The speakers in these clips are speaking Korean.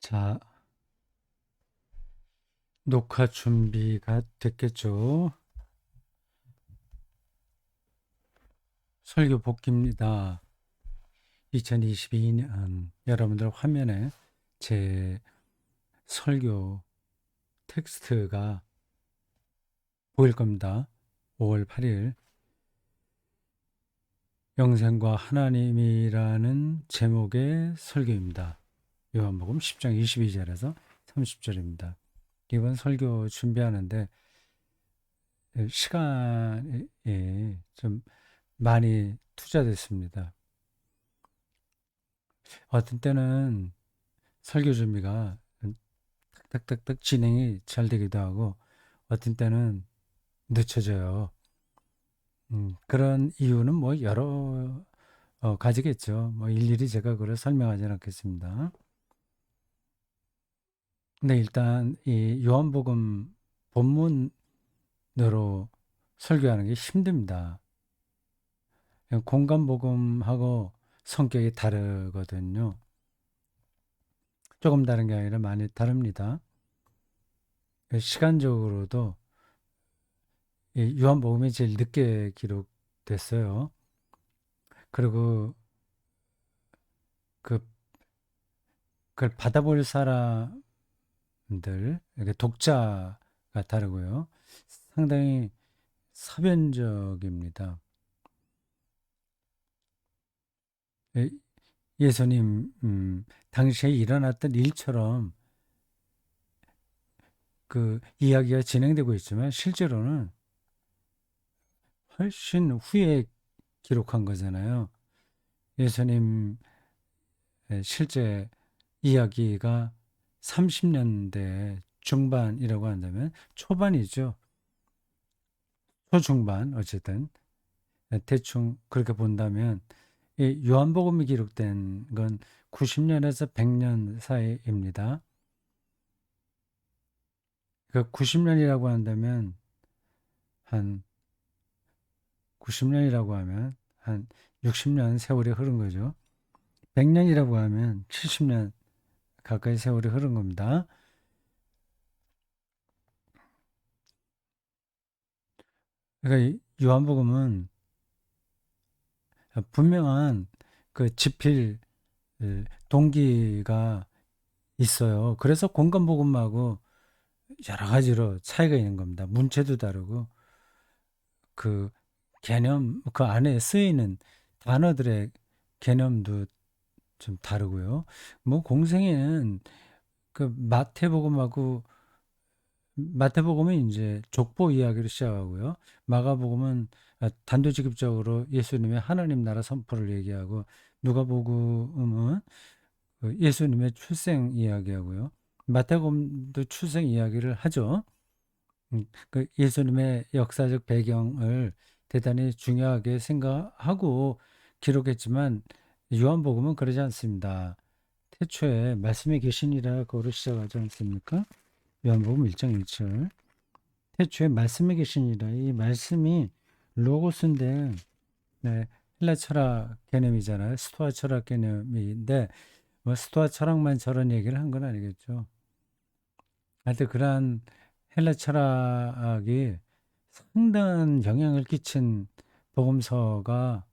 자, 녹화 준비가 됐겠죠? 설교 복귀입니다. 2022년 여러분들 화면에 제 설교 텍스트가 보일 겁니다. 5월 8일 영생과 하나님이라는 제목의 설교입니다. 요한복음 10장 22절에서 30절입니다. 이번 설교 준비하는데 시간이 좀 많이 투자됐습니다. 어떤 때는 설교 준비가 딱딱딱딱 진행이 잘 되기도 하고 어떤 때는 늦춰져요. 그런 이유는 뭐 여러 가지겠죠. 뭐 일일이 제가 그걸 설명하지는 않겠습니다. 근데 일단 이 요한복음 본문으로 설교하는 게 힘듭니다. 공간복음하고 성격이 다르거든요. 조금 다른 게 아니라 많이 다릅니다. 시간적으로도 이 요한복음이 제일 늦게 기록됐어요. 그리고 그, 그걸 받아볼 사람들, 이렇게 독자가 다르고요. 상당히 사변적입니다. 예- 예수님, 당시에 일어났던 일처럼 그 이야기가 진행되고 있지만 실제로는 훨씬 후에 기록한 거잖아요. 예수님 실제 이야기가 30년대 중반이라고 한다면 초반이죠. 초중반 어쨌든 대충 그렇게 본다면 이 요한복음이 기록된 건 90년에서 100년 사이입니다. 그 90년이라고 한다면 한 90년이라고 하면 한 60년 세월이 흐른 거죠. 100년이라고 하면 70년 가까이 세월이 흐른 겁니다. 그러니까 이 요한복음은 분명한 그 집필 동기가 있어요. 그래서 공간복음하고 여러 가지로 차이가 있는 겁니다. 문체도 다르고 그 개념 그 안에 쓰이는 단어들의 개념도 좀 다르고요. 뭐 공생애는 그 마태복음은 이제 족보 이야기로 시작하고요. 마가복음은 단도직입적으로 예수님의 하나님 나라 선포를 얘기하고 누가복음은 그 예수님의 출생 이야기하고요. 마태복음도 출생 이야기를 하죠. 그 예수님의 역사적 배경을 대단히 중요하게 생각하고 기록했지만 요한복음은 그러지 않습니다. 태초에 말씀이 계시니라 그거로 시작하지 않습니까? 요한복음 1장 1절. 태초에 말씀이 계시니라. 이 말씀이 로고스인데 네, 헬라 철학 개념이잖아요. 스토아 철학 개념인데 뭐 스토아 철학만 저런 얘기를 한 건 아니겠죠. 하여튼 그러한 헬라 철학이 상당한 영향을 끼친 복음서가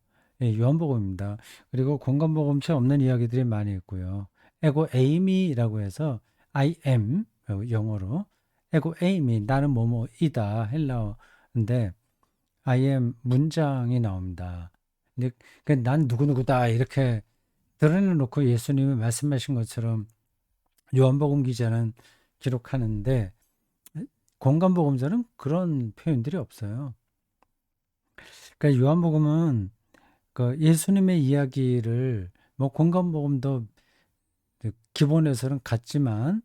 요한복음입니다. 그리고 공간복음체 없는 이야기들이 많이 있고요. 에고 에이미라고 해서 I am 영어로 에고 에이미 나는 뭐뭐이다 헬라어인데 I am 문장이 나옵니다. 근데 난 누구누구다 이렇게 드러내놓고 예수님이 말씀하신 것처럼 요한복음 기자는 기록하는데 공간복음서는 그런 표현들이 없어요. 그러니까 요한복음은 그 예수님의 이야기를 뭐 공간복음도 기본에서는 같지만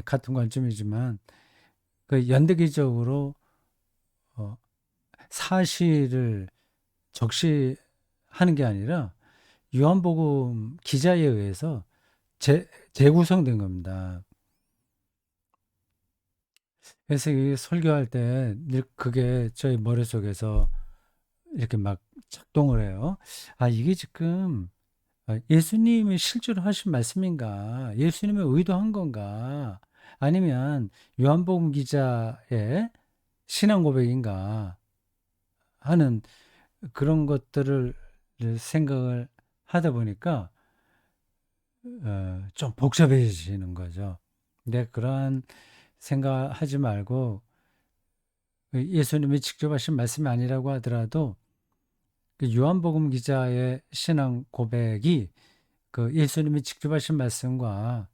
같은 관점이지만 그 연대기적으로 어, 사실을 적시하는 게 아니라 요한복음 기자에 의해서 재구성된 겁니다. 그래서 이 설교할 때 늘 그게 저희 머릿속에서 이렇게 막 작동을 해요. 아, 이게 지금 예수님이 실제로 하신 말씀인가? 예수님의 의도한 건가? 아니면 요한복음 기자의 신앙 고백인가? 하는 그런 것들을 생각을 하다 보니까 좀 복잡해지는 거죠. 근데 그러한 생각하지 말고 예수님이 직접 하신 말씀이 아니라고 하더라도 그 요한복음 기자의 신앙 고백이 그 예수님이 직접 하신 말씀과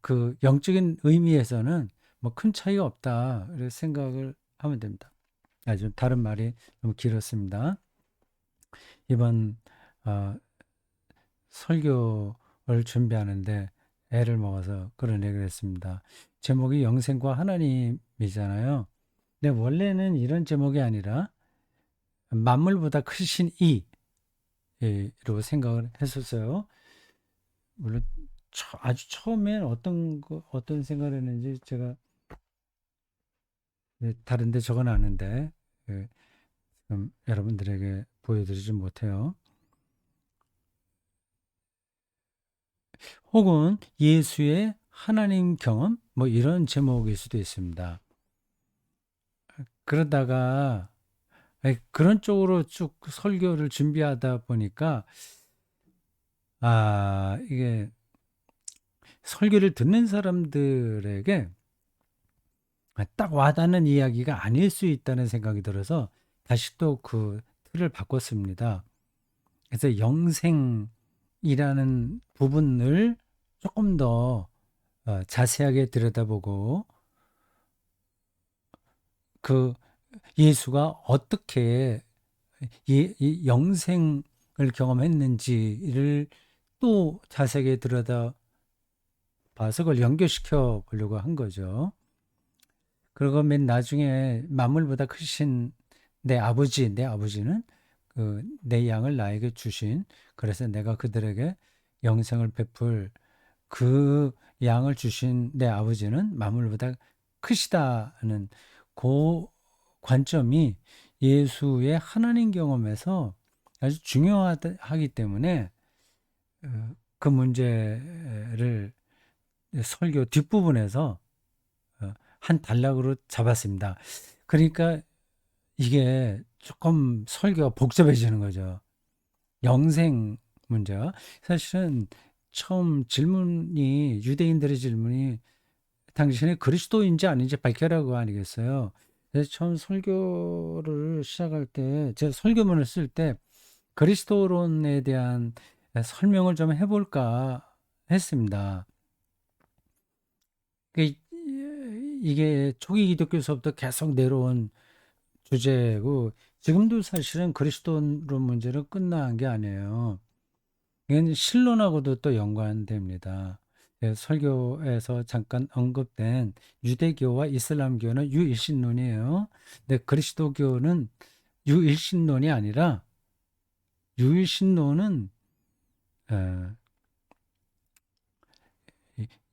그 영적인 의미에서는 뭐 큰 차이가 없다. 이렇게 생각을 하면 됩니다. 좀 다른 말이 너무 길었습니다. 이번 어, 설교를 준비하는데 애를 먹어서 그런 얘기를 했습니다. 제목이 영생과 하나님이잖아요. 근데 원래는 이런 제목이 아니라 만물보다 크신 이로 생각을 했었어요. 물론 아주 처음엔 어떤 생각을 했는지 제가 다른데 적어놨는데 지금 여러분들에게 보여드리지 못해요. 혹은 예수의 하나님 경험 뭐 이런 제목일 수도 있습니다. 그러다가 그런 쪽으로 쭉 설교를 준비하다 보니까 이게 설교를 듣는 사람들에게 딱 와닿는 이야기가 아닐 수 있다는 생각이 들어서 다시 또 그 틀을 바꿨습니다. 그래서 영생이라는 부분을 조금 더 자세하게 들여다보고 그 예수가 어떻게 이 영생을 경험했는지를 또 자세하게 들여다봐서 그걸 연결시켜 보려고 한 거죠. 그리고 맨 나중에 만물보다 크신 내 아버지는 그 내 양을 나에게 주신 그래서 내가 그들에게 영생을 베풀 그 양을 주신 내 아버지는 만물보다 크시다는 그 관점이 예수의 하나님 경험에서 아주 중요하기 때문에 그 문제를 설교 뒷부분에서 한 단락으로 잡았습니다. 그러니까 이게 조금 설교가 복잡해지는 거죠. 영생 문제가 사실은 처음 질문이 유대인들의 질문이 당신이 그리스도인지 아닌지 밝혀라고 아니겠어요. 그래서 처음 설교를 시작할 때 제가 설교문을 쓸 때 그리스도론에 대한 설명을 좀 해볼까 했습니다. 이게 초기 기독교서부터 계속 내려온 주제고 지금도 사실은 그리스도론 문제는 끝난 게 아니에요. 이건 신론하고도 또 연관됩니다. 설교에서 잠깐 언급된 유대교와 이슬람교는 유일신론이에요. 근데 그리스도교는 유일신론이 아니라 유일신론은 어,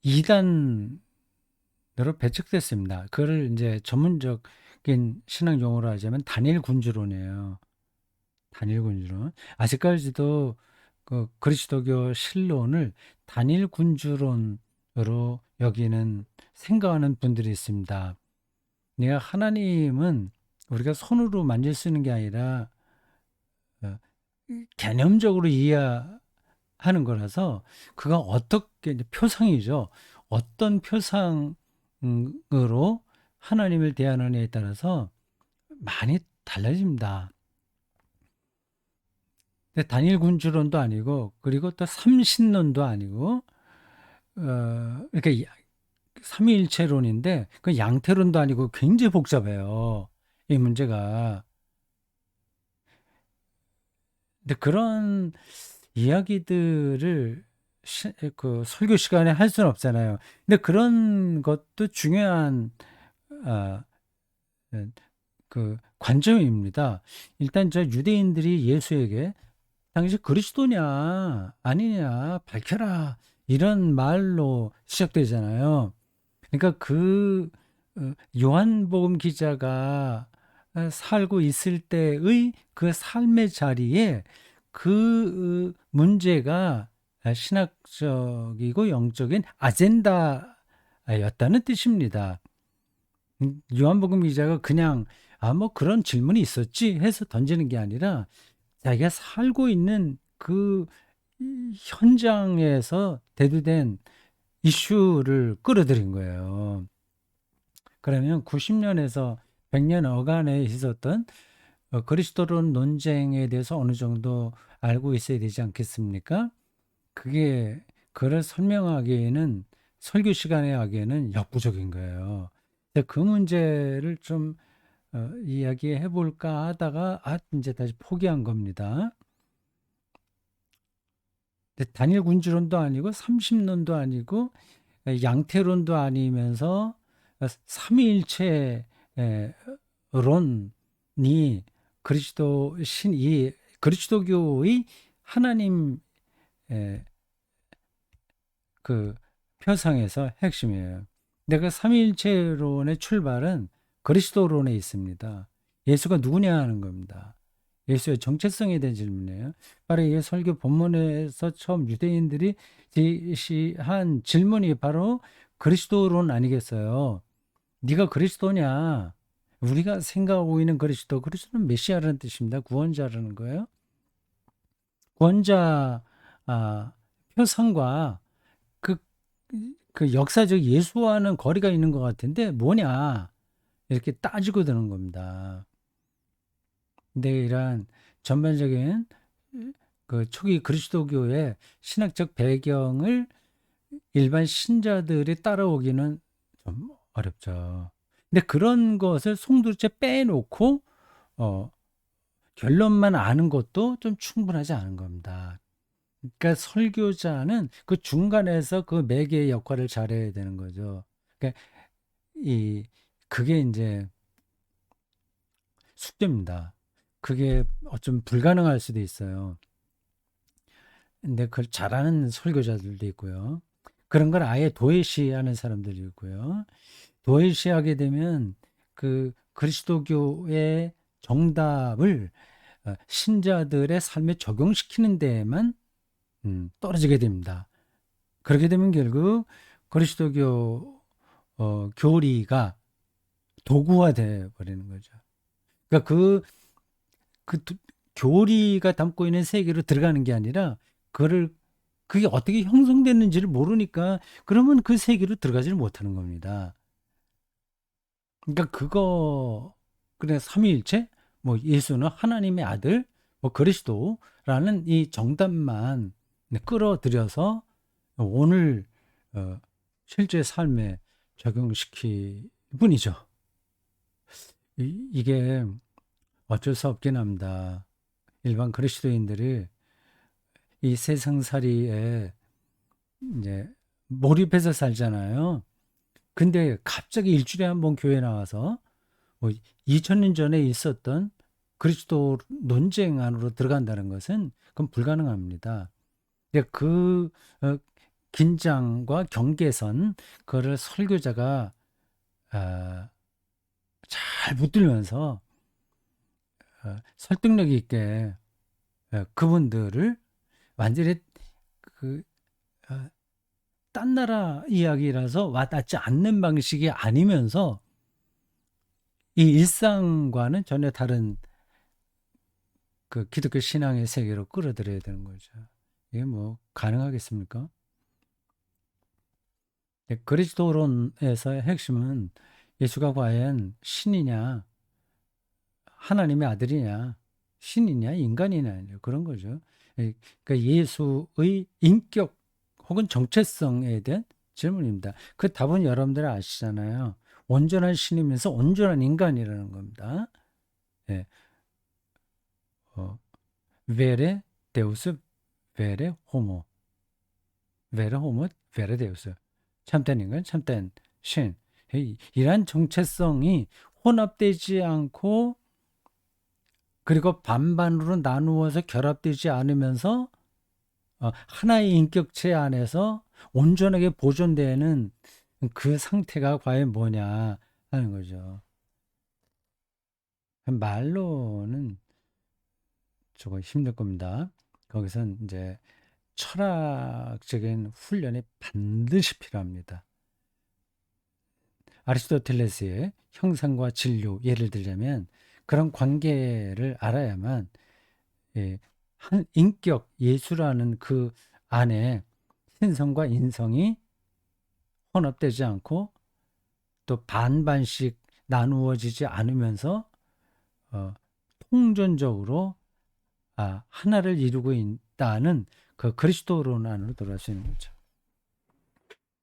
이단으로 배척됐습니다. 그걸 이제 전문적인 신앙 용어로 하자면 단일 군주론이에요. 단일 군주론. 아직까지도 그 그리스도교 신론을 단일 군주론으로 여기는 생각하는 분들이 있습니다. 내가 하나님은 우리가 손으로 만질 수 있는 게 아니라 어, 개념적으로 이해하는 거라서 그가 어떻게 표상이죠. 어떤 표상으로 하나님을 대하느냐에 따라서 많이 달라집니다. 단일 군주론도 아니고 그리고 또 삼신론도 아니고 그러니까 삼위일체론인데 그 양태론도 아니고 굉장히 복잡해요. 이 문제가. 근데 그런 이야기들을 그 설교 시간에 할 수는 없잖아요. 근데 그런 것도 중요한 아, 그 관점입니다. 일단 저 유대인들이 예수에게 당신 그리스도냐 아니냐 밝혀라 이런 말로 시작되잖아요. 그러니까 그 요한복음 기자가 살고 있을 때의 그 삶의 자리에 그 문제가 신학적이고 영적인 아젠다였다는 뜻입니다. 요한복음 기자가 그냥 뭐 그런 질문이 있었지 해서 던지는 게 아니라 자기가 살고 있는 그 현장에서 대두된 이슈를 끌어들인 거예요. 그러면 90년에서 100년 어간에 있었던 그리스도론 논쟁에 대해서 어느 정도 알고 있어야 되지 않겠습니까? 그게 그걸 설명하기에는 설교 시간에 하기에는 역부족인 거예요. 근데 그 문제를 좀 이야기해 볼까 하다가 이제 다시 포기한 겁니다. 근데 단일 군주론도 아니고 삼십론도 아니고 양태론도 아니면서 삼위일체 론이 이 그리스도교의 하나님 그 표상에서 핵심이에요. 내가 삼위일체론의 출발은 그리스도론에 있습니다. 예수가 누구냐 하는 겁니다. 예수의 정체성에 대한 질문이에요. 바로 이 설교 본문에서 처음 유대인들이 제시한 질문이 바로 그리스도론 아니겠어요? 네가 그리스도냐? 우리가 생각하고 있는 그리스도는 메시아라는 뜻입니다. 구원자라는 거예요. 구원자 표상과 그, 그 역사적 예수와는 거리가 있는 것 같은데 뭐냐? 이렇게 따지고 드는 겁니다. 근데 이러한 전반적인 그 초기 그리스도교의 신학적 배경을 일반 신자들이 따라오기는 좀 어렵죠. 근데 그런 것을 송두리째 빼놓고 어, 결론만 아는 것도 좀 충분하지 않은 겁니다. 그러니까 설교자는 그 중간에서 그 매개의 역할을 잘해야 되는 거죠. 그러니까 그게 이제 숙제입니다. 그게 어쩜 불가능할 수도 있어요. 근데 그걸 잘하는 설교자들도 있고요. 그런 걸 아예 도외시하는 사람들이 있고요. 도외시하게 되면 그 그리스도교의 정답을 신자들의 삶에 적용시키는 데에만 떨어지게 됩니다. 그렇게 되면 결국 그리스도교 교리가 도구화돼 버리는 거죠. 그러니까 그 교리가 담고 있는 세계로 들어가는 게 아니라 그게 어떻게 형성됐는지를 모르니까 그러면 그 세계로 들어가지를 못하는 겁니다. 그러니까 그래 삼위일체, 뭐 예수는 하나님의 아들, 뭐 그리스도라는 이 정답만 끌어들여서 오늘 실제 삶에 적용시킬 뿐이죠. 이게 어쩔 수 없긴 합니다. 일반 그리스도인들이 이 세상살이에 이제 몰입해서 살잖아요. 근데 갑자기 일주일에 한 번 교회 나와서 뭐 2000년 전에 있었던 그리스도 논쟁 안으로 들어간다는 것은 그건 불가능합니다. 근데 어, 긴장과 경계선 그거를 설교자가 아, 잘 붙들면서 설득력 있게 그분들을 완전히 그 어, 딴 나라 이야기라서 와닿지 않는 방식이 아니면서 이 일상과는 전혀 다른 그 기독교 신앙의 세계로 끌어들여야 되는 거죠. 이게 뭐 가능하겠습니까? 그리스도론에서의 핵심은 예수가 과연 신이냐, 하나님의 아들이냐, 신이냐, 인간이냐 그런 거죠. 그러니까 예수의 인격 혹은 정체성에 대한 질문입니다. 그 답은 여러분들 아시잖아요. 온전한 신이면서 온전한 인간이라는 겁니다. 예, 베레 데우스 베레 호모 베레 호모 베레 데우스 참된 인간 참된 신 이러한 정체성이 혼합되지 않고 그리고 반반으로 나누어서 결합되지 않으면서 하나의 인격체 안에서 온전하게 보존되는 그 상태가 과연 뭐냐 하는 거죠. 말로는 조금 힘들 겁니다. 거기선 이제 철학적인 훈련이 반드시 필요합니다. 아리스토텔레스의 형상과 진료 예를 들자면 그런 관계를 알아야만 예, 한 인격 예수라는 그 안에 신성과 인성이 혼합되지 않고 또 반반씩 나누어지지 않으면서 어, 통전적으로 하나를 이루고 있다는 그 그리스도론 안으로 들어갈 수 있는 거죠.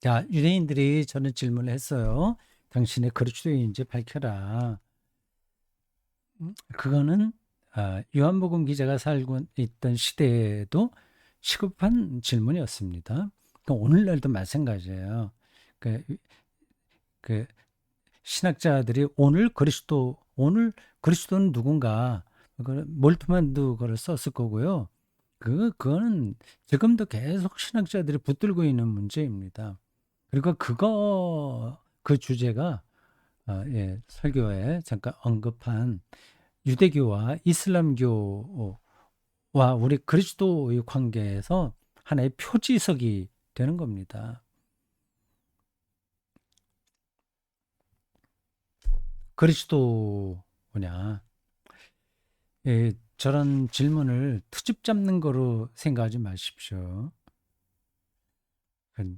자, 유대인들이 저는 질문을 했어요. 당신의 그리스도인지 밝혀라. 그거는 요한복음 기자가 살고 있던 시대에도 시급한 질문이었습니다. 오늘날도 마찬가지예요. 그, 그 신학자들이 오늘 그리스도는 누군가 몰트만도 그걸 썼을 거고요. 그거는 지금도 계속 신학자들이 붙들고 있는 문제입니다. 그리고 그 주제가 예, 설교에 잠깐 언급한 유대교와 이슬람교와 우리 그리스도의 관계에서 하나의 표지석이 되는 겁니다. 그리스도냐? 예, 저런 질문을 트집 잡는 거로 생각하지 마십시오.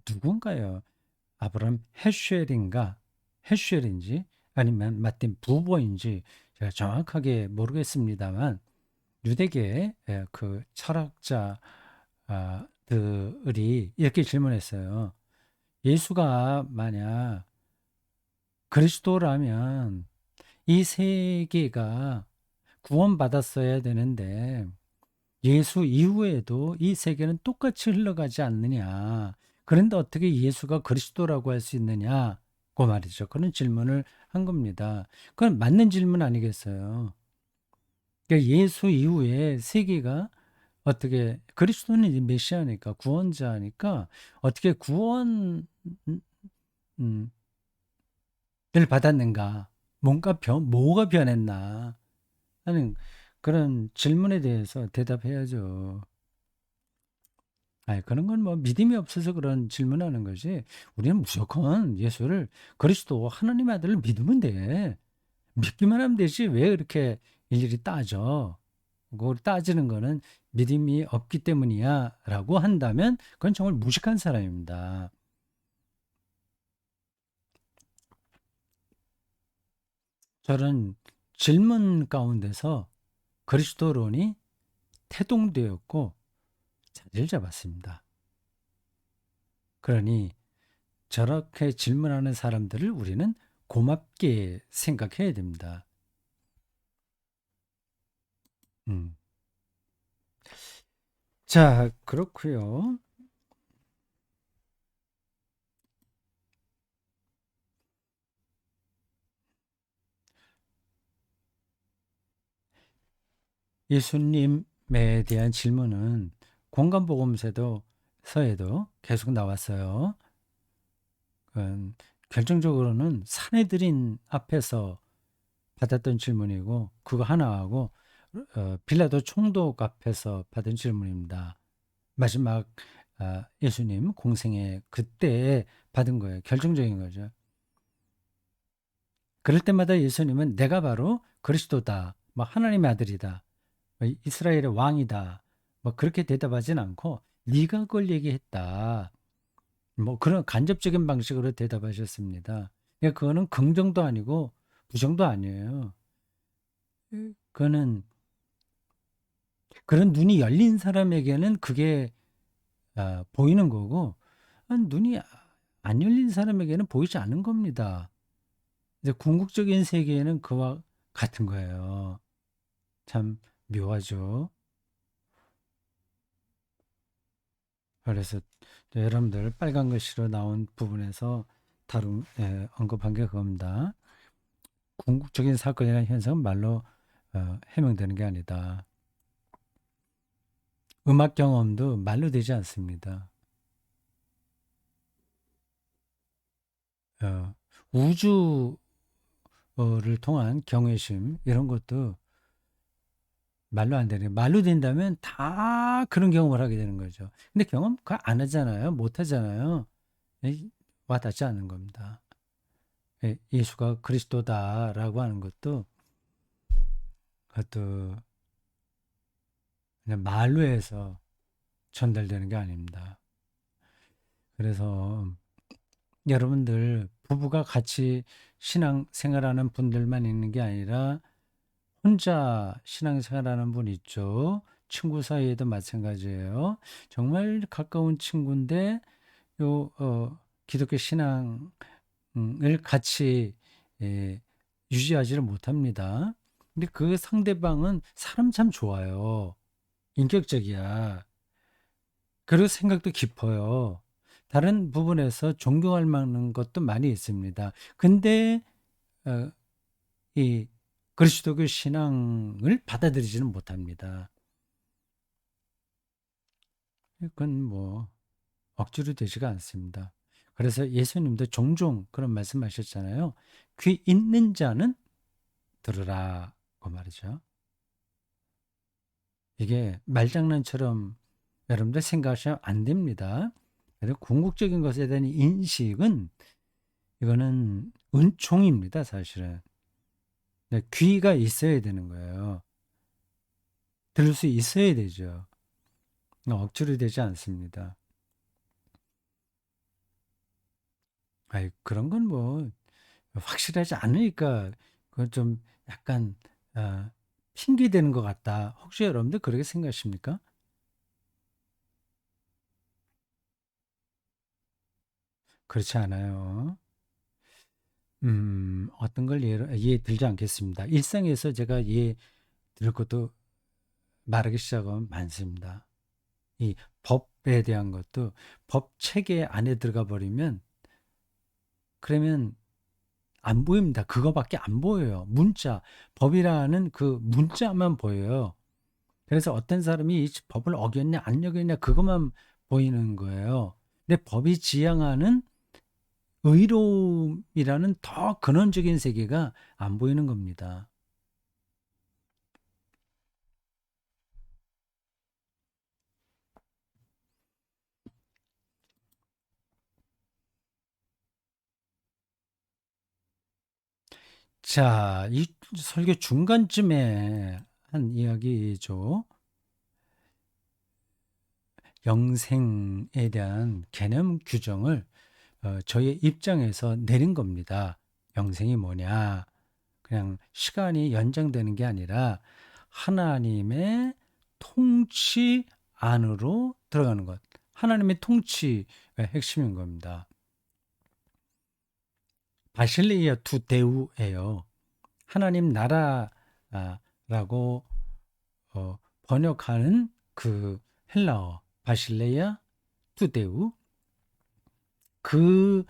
누군가요? 아브람 헤슈엘인가? 헤슈엘인지 아니면 마틴 부버인지 제가 정확하게 모르겠습니다만 유대계의 그 철학자들이 이렇게 질문했어요. 예수가 만약 그리스도라면 이 세계가 구원받았어야 되는데 예수 이후에도 이 세계는 똑같이 흘러가지 않느냐. 그런데 어떻게 예수가 그리스도라고 할 수 있느냐고 말이죠. 그런 질문을 한 겁니다. 그건 맞는 질문 아니겠어요? 그러니까 예수 이후에 세계가 어떻게 그리스도는 이제 메시아니까 구원자니까 어떻게 구원을 받았는가? 뭐가 변했나? 하는 그런 질문에 대해서 대답해야죠. 그런 건 뭐 믿음이 없어서 그런 질문하는 거지. 우리는 무조건 예수를 그리스도 하나님의 아들을 믿으면 돼. 믿기만 하면 되지. 왜 그렇게 일일이 따져? 그걸 따지는 거는 믿음이 없기 때문이야 라고 한다면 그건 정말 무식한 사람입니다. 저는 질문 가운데서 그리스도론이 태동되었고 자리를 잡았습니다. 그러니 저렇게 질문하는 사람들을 우리는 고맙게 생각해야 됩니다. 음. 자, 그렇고요. 예수님에 대한 질문은 공간복음서에도 계속 나왔어요. 결정적으로는 산헤드린 앞에서 받았던 질문이고 그거 하나하고 빌라도 총독 앞에서 받은 질문입니다. 마지막 예수님 공생애 그때 받은 거예요. 결정적인 거죠. 그럴 때마다 예수님은 내가 바로 그리스도다, 뭐 하나님의 아들이다, 뭐 이스라엘의 왕이다, 뭐 그렇게 대답하진 않고 네가 그걸 얘기했다. 뭐 그런 간접적인 방식으로 대답하셨습니다. 그러니까 그거는 긍정도 아니고 부정도 아니에요. 그거는 그런 눈이 열린 사람에게는 그게 보이는 거고 눈이 안 열린 사람에게는 보이지 않는 겁니다. 이제 궁극적인 세계에는 그와 같은 거예요. 참 묘하죠. 그래서 여러분들 빨간 글씨로 나온 부분에서 언급한 게 그겁니다. 궁극적인 사건이라는 현상은 말로 해명되는 게 아니다. 음악 경험도 말로 되지 않습니다. 어, 우주를 통한 경외심 이런 것도 말로 안 되는, 말로 된다면 다 그런 경험을 하게 되는 거죠. 근데 경험 그거 안 하잖아요. 못 하잖아요. 에, 와닿지 않는 겁니다. 예수가 그리스도다라고 하는 것도 그것도 그냥 말로 해서 전달되는 게 아닙니다. 그래서 여러분들 부부가 같이 신앙 생활하는 분들만 있는 게 아니라 혼자 신앙생활하는 분 있죠. 친구 사이에도 마찬가지예요. 정말 가까운 친구인데 기독교 신앙을 같이 예, 유지하지를 못합니다. 근데 그 상대방은 사람 참 좋아요. 인격적이야. 그리고 생각도 깊어요. 다른 부분에서 존경할 만한 것도 많이 있습니다. 근데 어, 이 그리스도교 신앙을 받아들이지는 못합니다. 그건 뭐 억지로 되지가 않습니다. 그래서 예수님도 종종 그런 말씀하셨잖아요. 귀 있는 자는 들으라고 말이죠. 이게 말장난처럼 여러분들 생각하시면 안 됩니다. 그리고 궁극적인 것에 대한 인식은 이거는 은총입니다, 사실은. 네, 귀가 있어야 되는 거예요. 들을 수 있어야 되죠. 억지로 되지 않습니다. 아이, 그런 건 뭐 확실하지 않으니까 그건 좀 약간 아, 핑계 대는 것 같다. 혹시 여러분들 그렇게 생각하십니까? 그렇지 않아요. 어떤 걸 예에 들지 않겠습니다. 일상에서 제가 예 들 것도 말하기 시작하면 많습니다. 이 법에 대한 것도 법 체계 안에 들어가 버리면 그러면 안 보입니다. 그거밖에 안 보여요. 문자, 법이라는 그 문자만 보여요. 그래서 어떤 사람이 이 법을 어겼냐 안 어겼냐 그것만 보이는 거예요. 근데 법이 지향하는 의로움이라는 더 근원적인 세계가 안 보이는 겁니다. 자, 이 설교 중간쯤에 한 이야기죠. 영생에 대한 개념 규정을 저의 입장에서 내린 겁니다. 영생이 뭐냐? 그냥 시간이 연장되는 게 아니라 하나님의 통치 안으로 들어가는 것. 하나님의 통치가 핵심인 겁니다. 바실레이아 두 데우예요. 하나님 나라라고 번역하는 그 헬라어 바실레이아 두 데우 그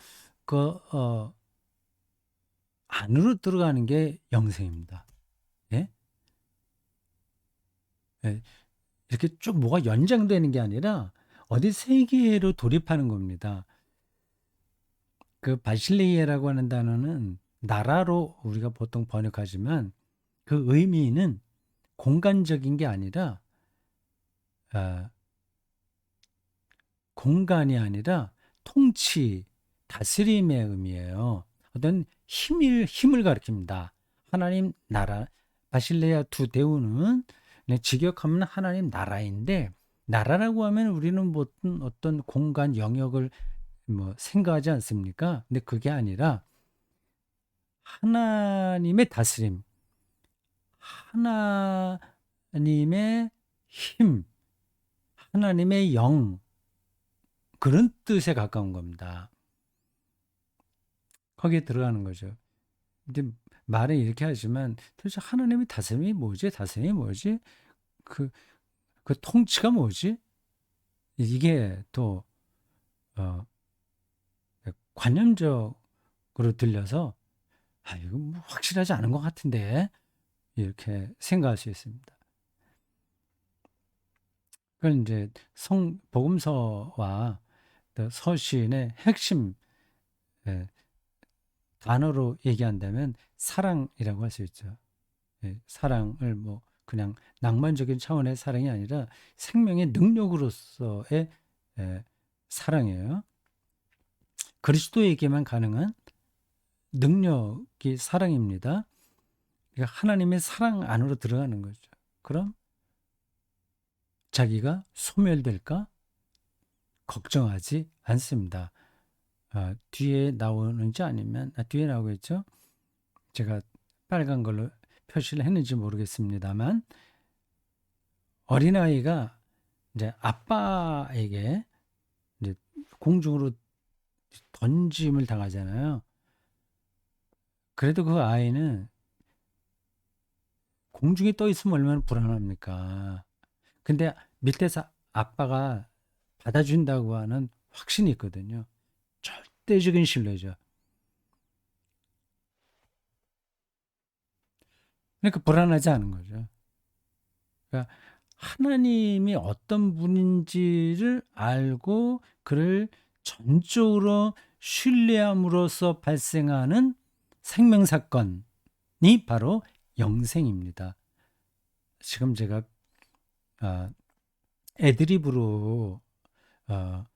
안으로 들어가는 게 영생입니다. 예? 예, 이렇게 쭉 뭐가 연장되는 게 아니라 어디 세계로 돌입하는 겁니다. 그 바실레이아라고 하는 단어는 나라로 우리가 보통 번역하지만 그 의미는 공간적인 게 아니라 아, 공간이 아니라 통치, 다스림의 의미예요. 어떤 힘을 가리킵니다. 하나님 나라, 바실레아 두 대우는 직역하면 하나님 나라인데 나라라고 하면 우리는 뭐 어떤 공간 영역을 뭐 생각하지 않습니까? 근데 그게 아니라 하나님의 다스림, 하나님의 힘, 하나님의 영 그런 뜻에 가까운 겁니다. 거기에 들어가는 거죠. 근데 말은 이렇게 하지만 도대체 하나님의 다스림이 뭐지? 다스림이 뭐지? 그, 그 통치가 뭐지? 이게 또 어, 관념적으로 들려서 아, 이거 뭐 확실하지 않은 것 같은데 이렇게 생각할 수 있습니다. 그건 이제 복음서와 또 서신의 핵심 예, 단어로 얘기한다면 사랑이라고 할 수 있죠. 예, 사랑을 뭐 그냥 낭만적인 차원의 사랑이 아니라 생명의 능력으로서의 에, 사랑이에요. 그리스도에게만 가능한 능력이 사랑입니다. 그러니까 하나님의 사랑 안으로 들어가는 거죠. 그럼 자기가 소멸될까 걱정하지 않습니다. 뒤에 나오는지 아니면 뒤에 나오겠죠. 제가 빨간 걸로 표시를 했는지 모르겠습니다만 어린아이가 이제 아빠에게 이제 공중으로 던짐을 당하잖아요. 그래도 그 아이는 공중에 떠 있으면 얼마나 불안합니까? 근데 밑에서 아빠가 받아준다고 하는 확신이 있거든요. 절대적인 신뢰죠. 그러니까 불안하지 않은 거죠. 그러니까 하나님이 어떤 분인지를 알고 그를 전적으로 신뢰함으로써 발생하는 생명사건이 바로 영생입니다. 지금 제가 아, 애드립으로 어,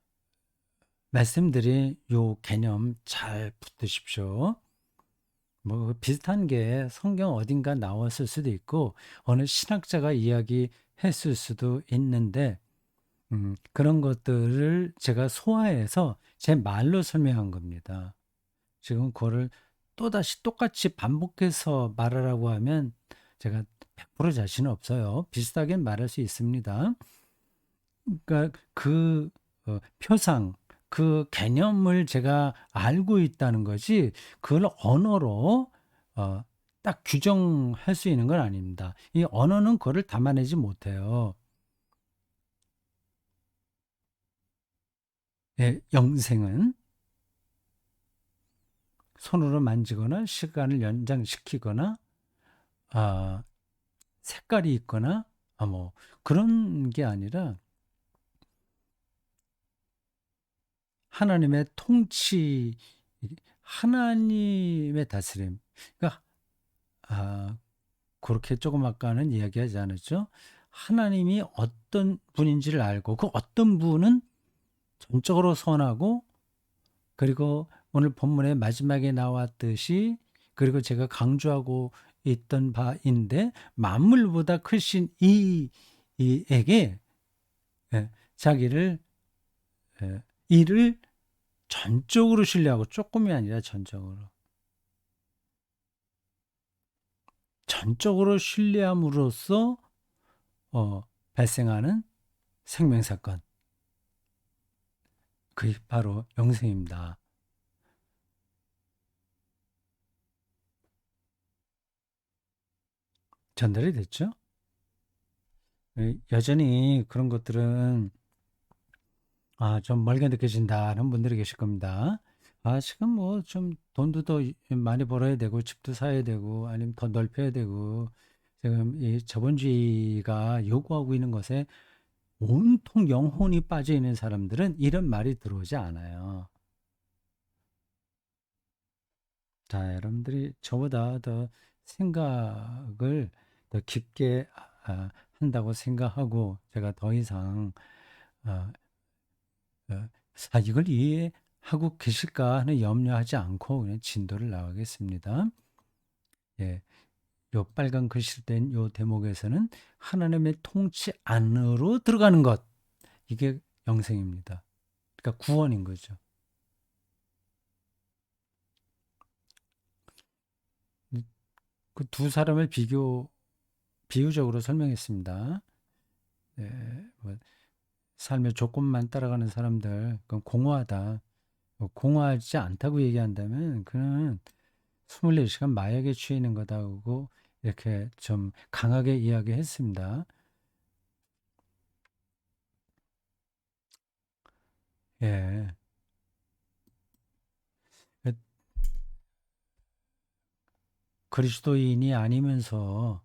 말씀드린 요 개념 잘 붙드십시오. 뭐 비슷한 게 성경 어딘가 나왔을 수도 있고 어느 신학자가 이야기했을 수도 있는데 그런 것들을 제가 소화해서 제 말로 설명한 겁니다. 지금 그거를 또다시 똑같이 반복해서 말하라고 하면 제가 100% 자신은 없어요. 비슷하게 말할 수 있습니다. 그러니까 그 표상, 그 개념을 제가 알고 있다는 거지 그걸 언어로 어, 딱 규정할 수 있는 건 아닙니다. 이 언어는 그거를 담아내지 못해요. 예, 영생은 손으로 만지거나 시간을 연장시키거나 아, 색깔이 있거나 뭐 그런 게 아니라 하나님의 통치, 하나님의 다스림. 그러니까 그렇게 조금 아까는 이야기하지 않았죠? 하나님이 어떤 분인지를 알고 그 어떤 분은 전적으로 선하고 그리고 오늘 본문의 마지막에 나왔듯이 그리고 제가 강조하고 있던 바인데 만물보다 크신 이에게 자기를 이를 전적으로 신뢰하고 조금이 아니라 전적으로 신뢰함으로써 발생하는 생명사건 그게 바로 영생입니다. 전달이 됐죠? 여전히 그런 것들은 좀 멀게 느껴진다는 분들이 계실 겁니다. 지금 뭐 좀 돈도 더 많이 벌어야 되고 집도 사야 되고 아니면 더 넓혀야 되고 지금 이 자본주의가 요구하고 있는 것에 온통 영혼이 빠져 있는 사람들은 이런 말이 들어오지 않아요. 자, 여러분들이 저보다 더 생각을 더 깊게 한다고 생각하고 제가 더 이상 어, 어, 이걸 이해하고 계실까 하는 염려하지 않고 그냥 진도를 나가겠습니다. 예, 요 빨간 글씨로 된 요 대목에서는 하나님의 통치 안으로 들어가는 것 이게 영생입니다. 그러니까 구원인 거죠. 그 두 사람을 비유적으로 설명했습니다. 뭐 삶의 조건만 따라가는 사람들, 그건 공허하다. 공허하지 않다고 얘기한다면 그는 24시간 마약에 취해 있는 거다고 이렇게 좀 강하게 이야기했습니다. 예. 그 그리스도인이 아니면서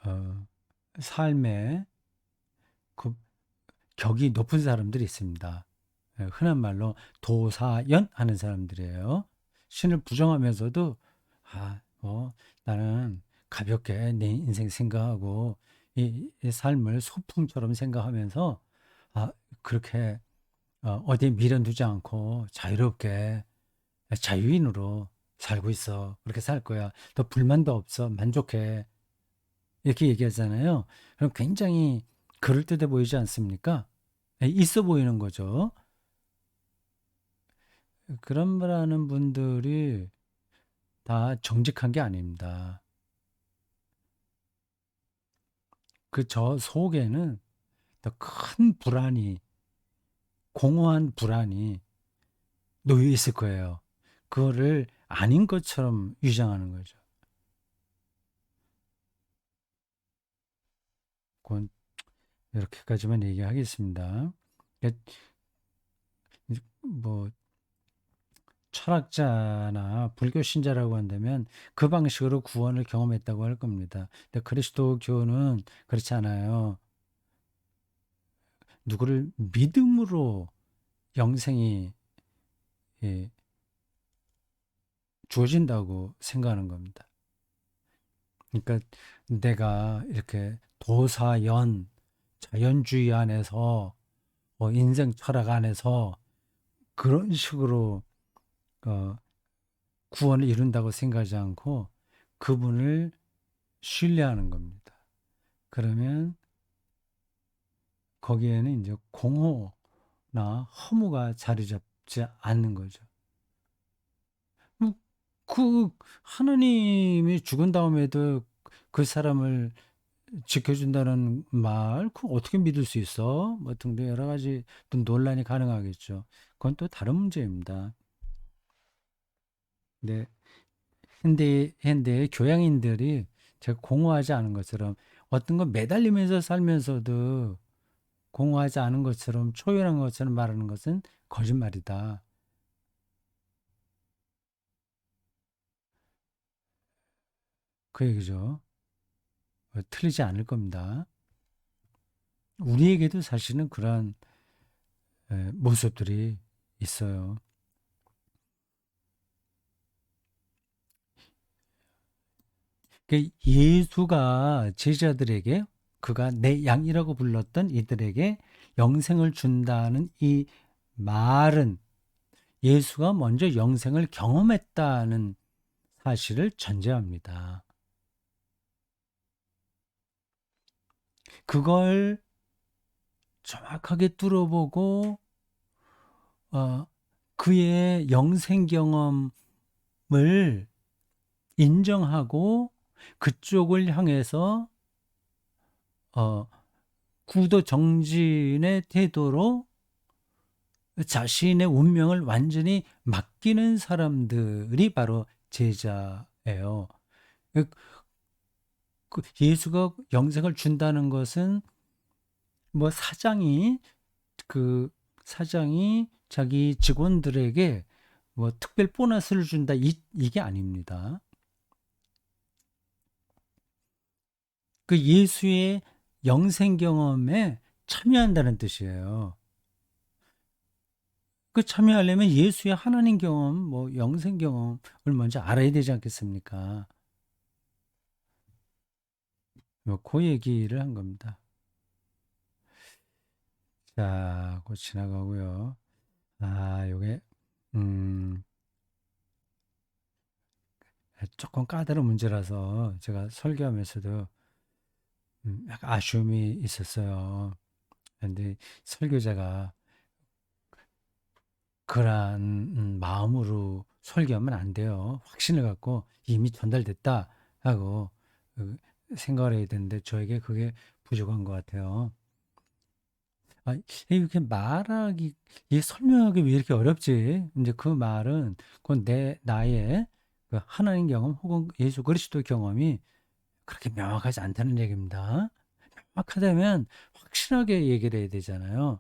어, 삶에 그 격이 높은 사람들이 있습니다. 흔한 말로 도사연 하는 사람들이에요. 신을 부정하면서도 나는 가볍게 내 인생 생각하고 이 삶을 소풍처럼 생각하면서 아, 그렇게 어디에 미련두지 않고 자유롭게 자유인으로 살고 있어. 그렇게 살 거야. 더 불만도 없어. 만족해. 이렇게 얘기하잖아요. 그럼 굉장히 그럴듯해 보이지 않습니까? 있어 보이는 거죠. 그런 말 하는 분들이 다 정직한 게 아닙니다. 그 저 속에는 더 큰 불안이, 공허한 불안이 놓여 있을 거예요. 그거를 아닌 것처럼 위장하는 거죠. 그건 이렇게까지만 얘기하겠습니다. 뭐 철학자나 불교 신자라고 한다면 그 방식으로 구원을 경험했다고 할 겁니다. 근데 그리스도교는 그렇지 않아요. 누구를 믿음으로 영생이 예, 주어진다고 생각하는 겁니다. 그러니까 내가 이렇게 도사연, 자연주의 안에서 인생 철학 안에서 그런 식으로 어, 구원을 이룬다고 생각하지 않고 그분을 신뢰하는 겁니다. 그러면 거기에는 이제 공허나 허무가 자리 잡지 않는 거죠. 뭐, 그 하나님이 죽은 다음에도 그 사람을 지켜준다는 말, 그 어떻게 믿을 수 있어? 뭐 등등 여러 가지 또 논란이 가능하겠죠. 그건 또 다른 문제입니다. 네. 현대 교양인들이 제가 공허하지 않은 것처럼 어떤 건 매달리면서 살면서도 공허하지 않은 것처럼 초연한 것처럼 말하는 것은 거짓말이다. 그 얘기죠. 틀리지 않을 겁니다. 우리에게도 사실은 그런 모습들이 있어요. 예수가 제자들에게 그가 내 양이라고 불렀던 이들에게 영생을 준다는 이 말은 예수가 먼저 영생을 경험했다는 사실을 전제합니다. 그걸 정확하게 뚫어보고 어, 그의 영생 경험을 인정하고 그쪽을 향해서 어, 구도 정진의 태도로 자신의 운명을 완전히 맡기는 사람들이 바로 제자예요. 그 예수가 영생을 준다는 것은 뭐 사장이 자기 직원들에게 뭐 특별 보너스를 준다 이게 아닙니다. 그 예수의 영생 경험에 참여한다는 뜻이에요. 그 참여하려면 예수의 하나님 경험, 뭐 영생 경험을 먼저 알아야 되지 않겠습니까? 뭐그 얘기를 한 겁니다. 자, 곧 지나가고요. 요게 음, 조금 까다로운 문제라서 제가 설교하면서도 약간 아쉬움이 있었어요. 근데 설교자가 그러한 마음으로 설교하면 안 돼요. 확신을 갖고 이미 전달됐다 하고 그 생각을 해야 되는데 저에게 그게 부족한 것 같아요. 이렇게 말하기, 이 설명하기 왜 이렇게 어렵지? 이제 그 말은 그 나의 그 하나님 경험 혹은 예수 그리스도 경험이 그렇게 명확하지 않다는 얘기입니다. 명확하다면 확실하게 얘기를 해야 되잖아요.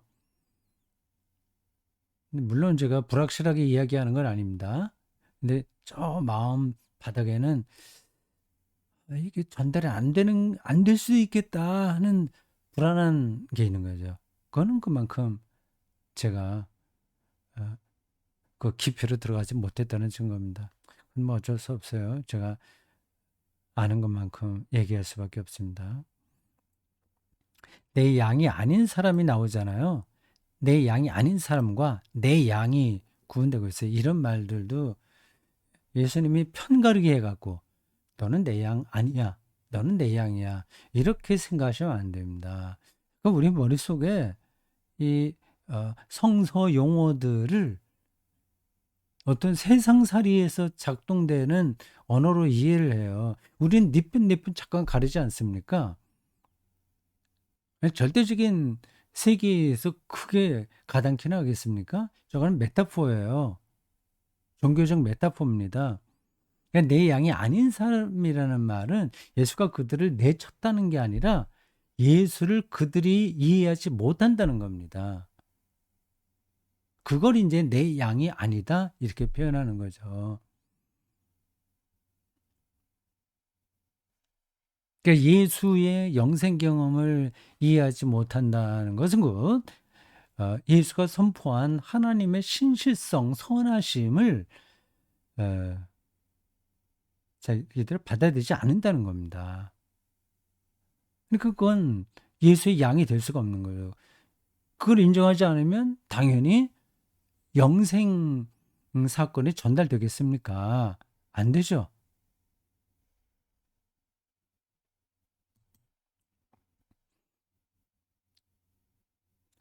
물론 제가 불확실하게 이야기하는 건 아닙니다. 근데 저 마음 바닥에는 이게 전달이 안 될 수도 있겠다 하는 불안한 게 있는 거죠. 그거는 그만큼 제가 어, 그 깊이로 들어가지 못했다는 증거입니다. 뭐 어쩔 수 없어요. 제가 아는 것만큼 얘기할 수밖에 없습니다. 내 양이 아닌 사람이 나오잖아요. 내 양이 아닌 사람과 내 양이 구분되고 있어요. 이런 말들도 예수님이 편가르기 해갖고 너는 내 양 아니야. 너는 내 양이야. 이렇게 생각하시면 안 됩니다. 그럼 우리 머릿속에 이 성서 용어들을 어떤 세상살이에서 작동되는 언어로 이해를 해요. 우린 니뿐니뿐 잠깐 가리지 않습니까? 절대적인 세계에서 크게 가당키나 하겠습니까? 저거는 메타포예요. 종교적 메타포입니다. 그러니까 내 양이 아닌 사람이라는 말은 예수가 그들을 내쳤다는 게 아니라 예수를 그들이 이해하지 못한다는 겁니다. 그걸 이제 내 양이 아니다 이렇게 표현하는 거죠. 그러니까 예수의 영생 경험을 이해하지 못한다는 것은 곧 예수가 선포한 하나님의 신실성, 선하심을 자기들 받아들이지 않는다는 겁니다. 그러니까 그건 예수의 양이 될 수가 없는 거예요. 그걸 인정하지 않으면 당연히 영생 사건이 전달되겠습니까? 안 되죠.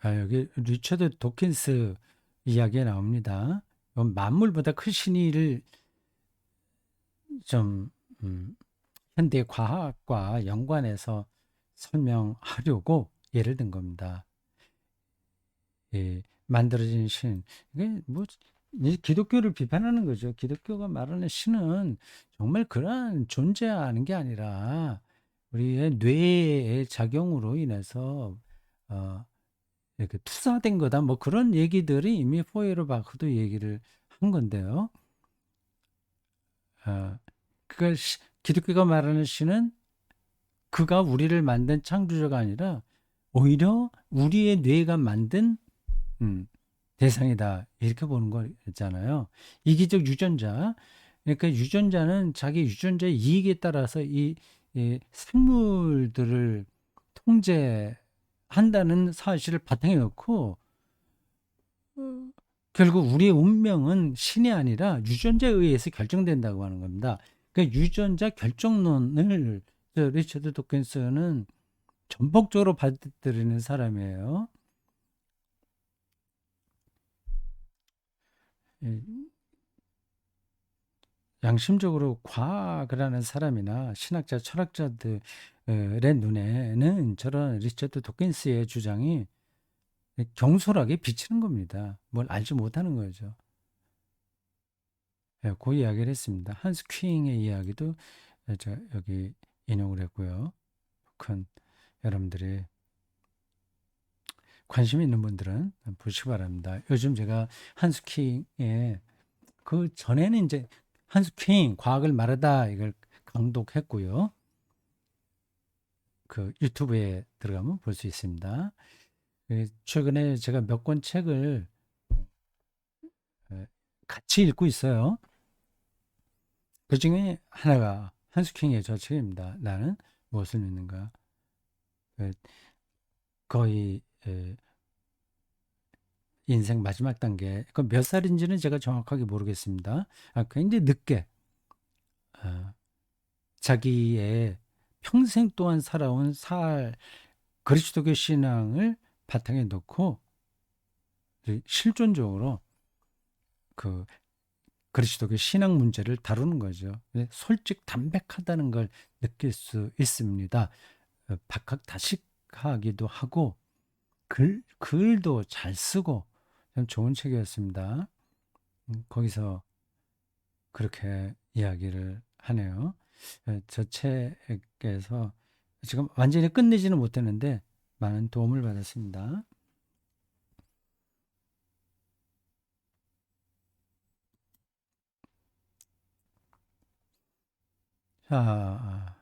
여기 리처드 도킨스 이야기가 나옵니다. 만물보다 크신 이를 좀 현대 과학과 연관해서 설명하려고 예를 든 겁니다. 만들어진 신. 이게 뭐 기독교를 비판하는 거죠. 기독교가 말하는 신은 정말 그러한 존재하는 게 아니라 우리의 뇌의 작용으로 인해서 이렇게 투사된 거다. 뭐 그런 얘기들이 이미 포에르바흐도 얘기를 한 건데요. 그러니까 기독교가 말하는 신은 그가 우리를 만든 창조자가 아니라 오히려 우리의 뇌가 만든 대상이다. 이렇게 보는 거잖아요. 이기적 유전자. 그러니까 유전자는 자기 유전자의 이익에 따라서 이 생물들을 통제한다는 사실을 바탕에 놓고 결국 우리의 운명은 신이 아니라 유전자에 의해서 결정된다고 하는 겁니다. 그러니까 유전자 결정론을 리처드 도킨스는 전폭적으로 받아들이는 사람이에요. 양심적으로 과학을 하는 사람이나 신학자, 철학자들의 눈에는 저런 리처드 도킨스의 주장이 경솔하게 비치는 겁니다. 뭘 알지 못하는 거죠. 그 이야기를 했습니다. 한스 퀴잉의 이야기도 제가 여기 인용을 했고요. 큰 여러분들이 관심 있는 분들은 보시기 바랍니다. 요즘 제가 한스 퀴잉의 그 전에는 이제 한스 퀴잉 과학을 말하다 이걸 강독했고요. 그 유튜브에 들어가면 볼 수 있습니다. 최근에 제가 몇 권 책을 같이 읽고 있어요. 그 중에 하나가 한스킹의 저 책입니다. 나는 무엇을 믿는가. 거의 인생 마지막 단계. 그 몇 살인지는 제가 정확하게 모르겠습니다. 굉장히 늦게 자기의 평생 동안 살아온 그리스도교 신앙을 바탕에 놓고 실존적으로 그 그리스도교 신앙 문제를 다루는 거죠. 솔직 담백하다는 걸 느낄 수 있습니다. 박학다식하기도 하고 글도 잘 쓰고 참 좋은 책이었습니다. 거기서 그렇게 이야기를 하네요. 저 책에서 지금 완전히 끝내지는 못했는데 많은 도움을 받았습니다. 자,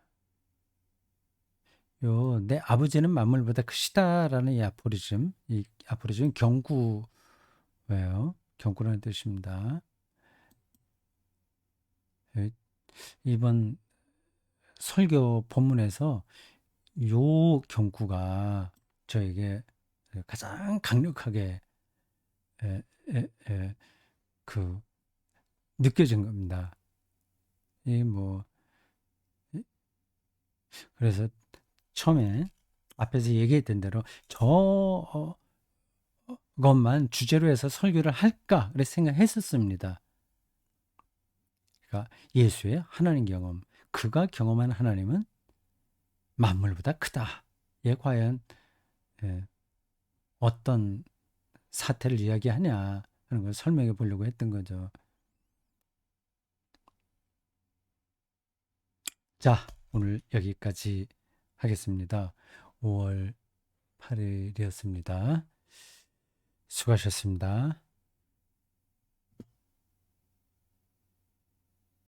내 아버지는 만물보다 크시다라는 이 아포리즘 경구예요. 경구라는 뜻입니다. 예, 이번 설교 본문에서 요 경구가 저에게 가장 강력하게 에, 에, 에, 그 느껴진 겁니다. 이 뭐 그래서 처음에 앞에서 얘기했던 대로 저것만 주제로 해서 설교를 할까 그래 생각했었습니다. 그러니까 예수의 하나님 경험, 그가 경험한 하나님은 만물보다 크다. 얘 과연 예, 어떤 사태를 이야기하냐 하는 걸 설명해 보려고 했던 거죠. 자, 오늘 여기까지 하겠습니다. 5월 8일이었습니다. 수고하셨습니다.